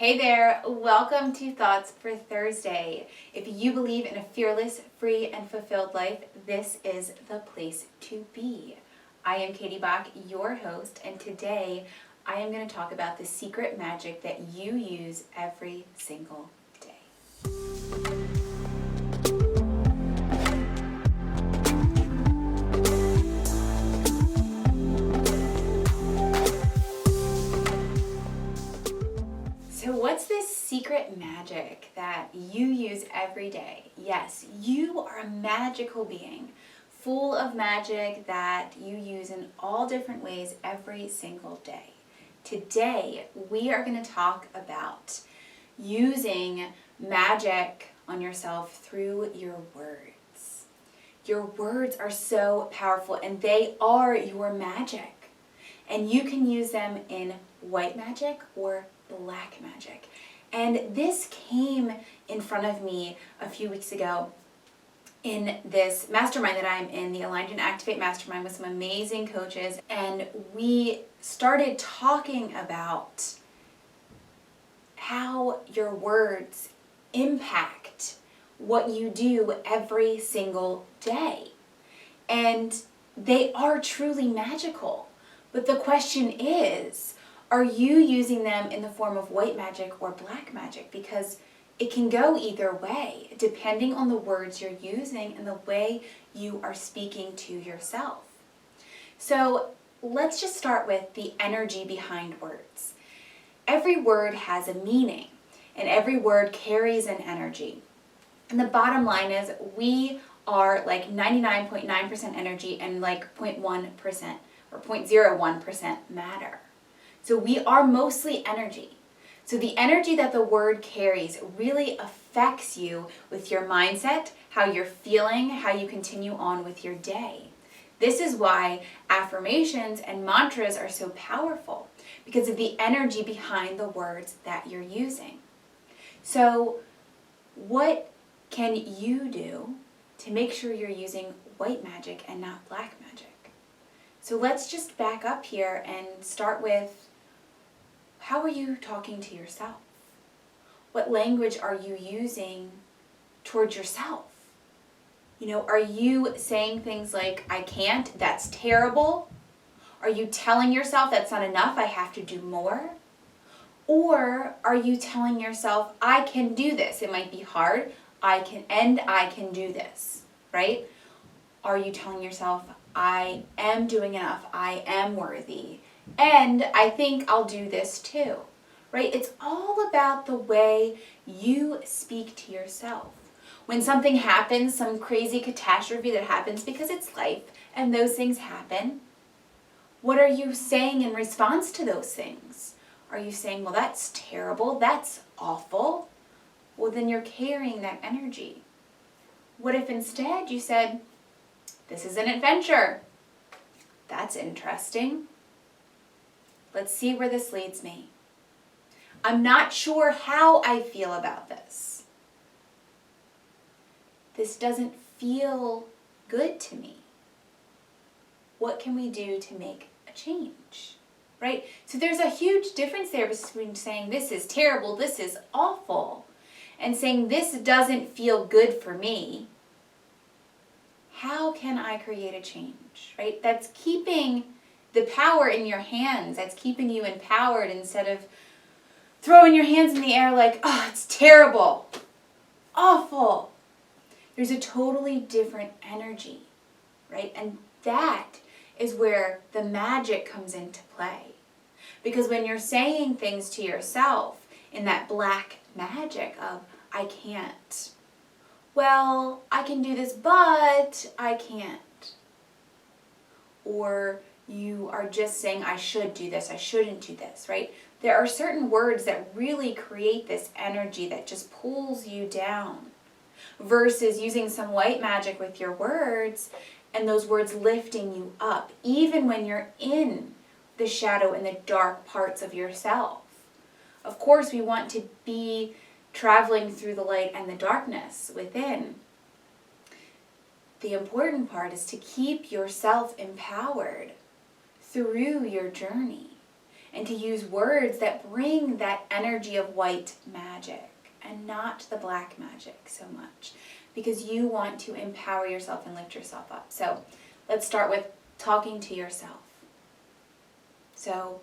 Hey there, welcome to Thoughts for Thursday. If you believe in a fearless, free, and fulfilled life, this is the place to be. I am Katie Bach, your host, and today I am going to talk about the secret magic that you use every single day. So what's this secret magic that you use every day? Yes, you are a magical being, full of magic that you use in all different ways every single day. Today, we are going to talk about using magic on yourself through your words. Your words are so powerful and they are your magic. And you can use them in white magic or black magic. And this came in front of me a few weeks ago in this mastermind that I'm in, the Aligned and Activate Mastermind, with some amazing coaches. And we started talking about how your words impact what you do every single day. And they are truly magical. But the question is, are you using them in the form of white magic or black magic? Because it can go either way, depending on the words you're using and the way you are speaking to yourself. So let's just start with the energy behind words. Every word has a meaning, and every word carries an energy. And the bottom line is we are like 99.9% energy and like 0.1% or 0.01% matter. So we are mostly energy. So the energy that the word carries really affects you with your mindset, how you're feeling, how you continue on with your day. This is why affirmations and mantras are so powerful, because of the energy behind the words that you're using. So what can you do to make sure you're using white magic and not black magic? So let's just back up here and start with, how are you talking to yourself? What language are you using towards yourself? Are you saying things like, I can't, that's terrible? Are you telling yourself that's not enough, I have to do more? Or are you telling yourself, I can do this, it might be hard, I can do this, right? Are you telling yourself, I am doing enough, I am worthy, and I think I'll do this too, right? It's all about the way you speak to yourself. When something happens, some crazy catastrophe that happens, because it's life and those things happen, what are you saying in response to those things? Are you saying, well, that's terrible, that's awful? Well, then you're carrying that energy. What if instead you said, this is an adventure. That's interesting. Let's see where this leads me. I'm not sure how I feel about this. This doesn't feel good to me. What can we do to make a change? Right? So there's a huge difference there between saying this is terrible, this is awful, and saying this doesn't feel good for me. How can I create a change, right? That's keeping the power in your hands. That's keeping you empowered instead of throwing your hands in the air like, oh, it's terrible, awful. There's a totally different energy, right? And that is where the magic comes into play. Because when you're saying things to yourself in that black magic of, I can't, well, I can do this, but I can't. Or you are just saying, I should do this, I shouldn't do this, right? There are certain words that really create this energy that just pulls you down, versus using some white magic with your words and those words lifting you up, even when you're in the shadow and the dark parts of yourself. Of course, we want to be traveling through the light and the darkness within. The important part is to keep yourself empowered through your journey and to use words that bring that energy of white magic and not the black magic so much, because you want to empower yourself and lift yourself up. So let's start with talking to yourself. So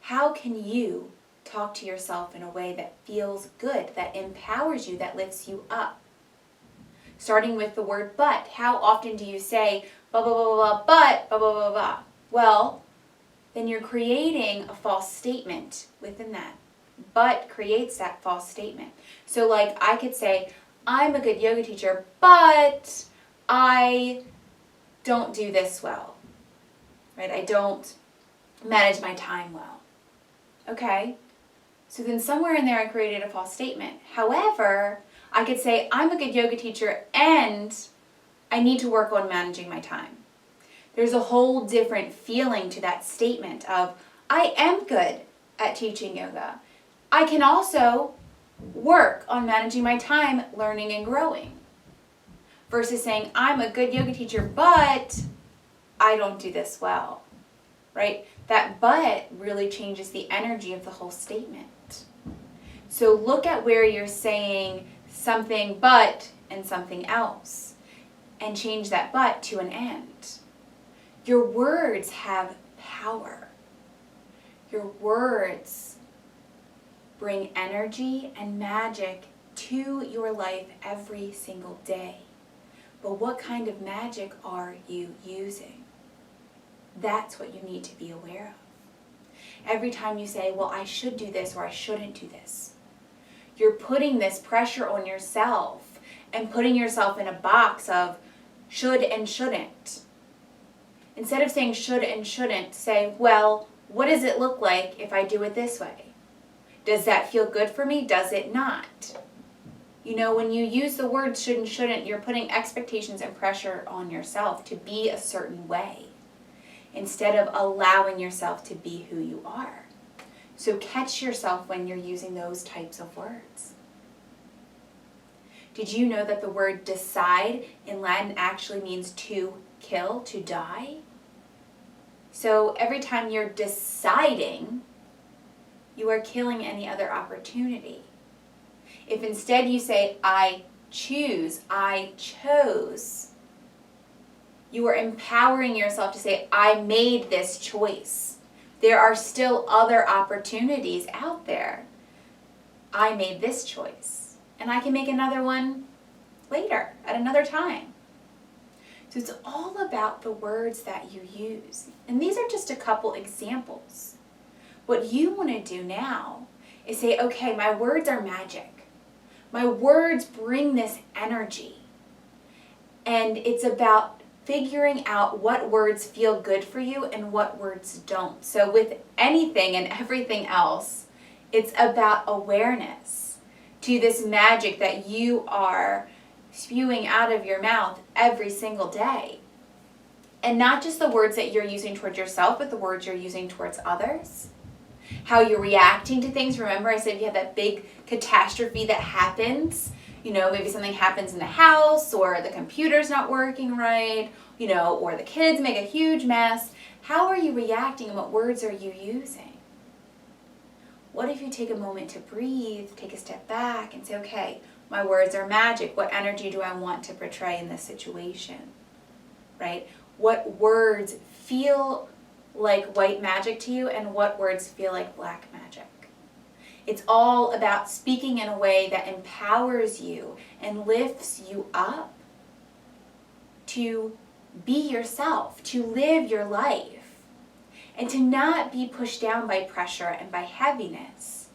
how can you talk to yourself in a way that feels good, that empowers you, that lifts you up? Starting with the word but. How often do you say blah, blah, blah, blah, but, blah, blah, blah, blah? Well, then you're creating a false statement within that. But creates that false statement. So like I could say, I'm a good yoga teacher, but I don't do this well, right? I don't manage my time well. Okay? So then somewhere in there I created a false statement. However, I could say, I'm a good yoga teacher and I need to work on managing my time. There's a whole different feeling to that statement of, I am good at teaching yoga. I can also work on managing my time, learning and growing. Versus saying, I'm a good yoga teacher, but I don't do this well. Right? That but really changes the energy of the whole statement. So look at where you're saying something but and something else, and change that but to an and. Your words have power. Your words bring energy and magic to your life every single day. But what kind of magic are you using? That's what you need to be aware of. Every time you say, well, I should do this or I shouldn't do this, you're putting this pressure on yourself and putting yourself in a box of should and shouldn't. Instead of saying should and shouldn't, say, well, what does it look like if I do it this way? Does that feel good for me? Does it not? You know, when you use the word should and shouldn't, you're putting expectations and pressure on yourself to be a certain way, instead of allowing yourself to be who you are. So catch yourself when you're using those types of words. Did you know that the word decide in Latin actually means to kill, to die? So every time you're deciding, you are killing any other opportunity. If instead you say, I choose, I chose, you are empowering yourself to say, I made this choice. There are still other opportunities out there. I made this choice, and I can make another one later, at another time. So it's all about the words that you use. And these are just a couple examples. What you want to do now is say, okay, my words are magic. My words bring this energy. And it's about figuring out what words feel good for you and what words don't. So with anything and everything else, it's about awareness to this magic that you are spewing out of your mouth every single day. And not just the words that you're using towards yourself, but the words you're using towards others. How you're reacting to things. Remember I said you have that big catastrophe that happens. You know, maybe something happens in the house, or the computer's not working right, you know, or the kids make a huge mess. How are you reacting and what words are you using? What if you take a moment to breathe, take a step back and say, okay, my words are magic. What energy do I want to portray in this situation? Right? What words feel like white magic to you and what words feel like black magic? It's all about speaking in a way that empowers you and lifts you up to be yourself, to live your life, and to not be pushed down by pressure and by heaviness.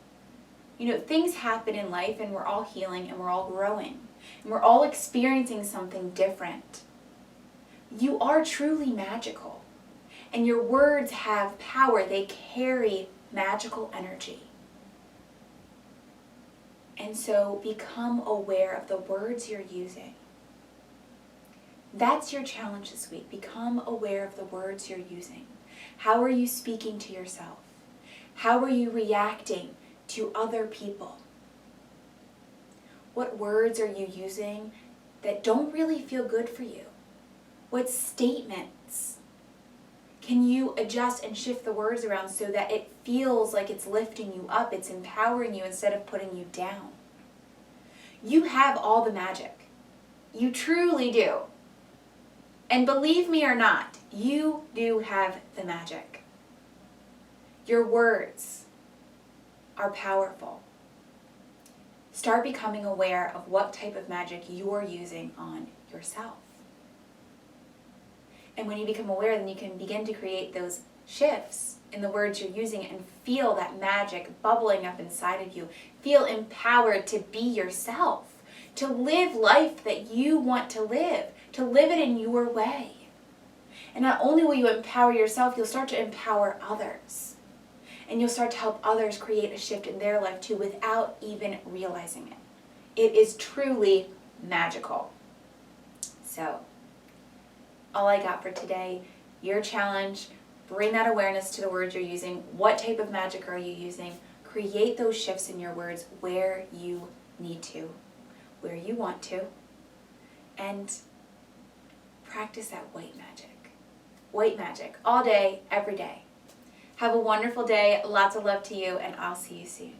You know, things happen in life and we're all healing and we're all growing and we're all experiencing something different. You are truly magical and your words have power. They carry magical energy. And so become aware of the words you're using. That's your challenge this week. Become aware of the words you're using. How are you speaking to yourself? How are you reacting to other people? What words are you using that don't really feel good for you? What statements Can you adjust and shift the words around so that it feels like it's lifting you up, it's empowering you instead of putting you down? You have all the magic. You truly do. And believe me or not, you do have the magic. Your words are powerful. Start becoming aware of what type of magic you're using on yourself. And when you become aware, then you can begin to create those shifts in the words you're using and feel that magic bubbling up inside of you. Feel empowered to be yourself, to live life that you want to live it in your way. And not only will you empower yourself, you'll start to empower others. And you'll start to help others create a shift in their life too without even realizing it. It is truly magical. So, all I got for today, your challenge, bring that awareness to the words you're using. What type of magic are you using? Create those shifts in your words where you need to, where you want to, and practice that white magic. White magic, all day, every day. Have a wonderful day, lots of love to you, and I'll see you soon.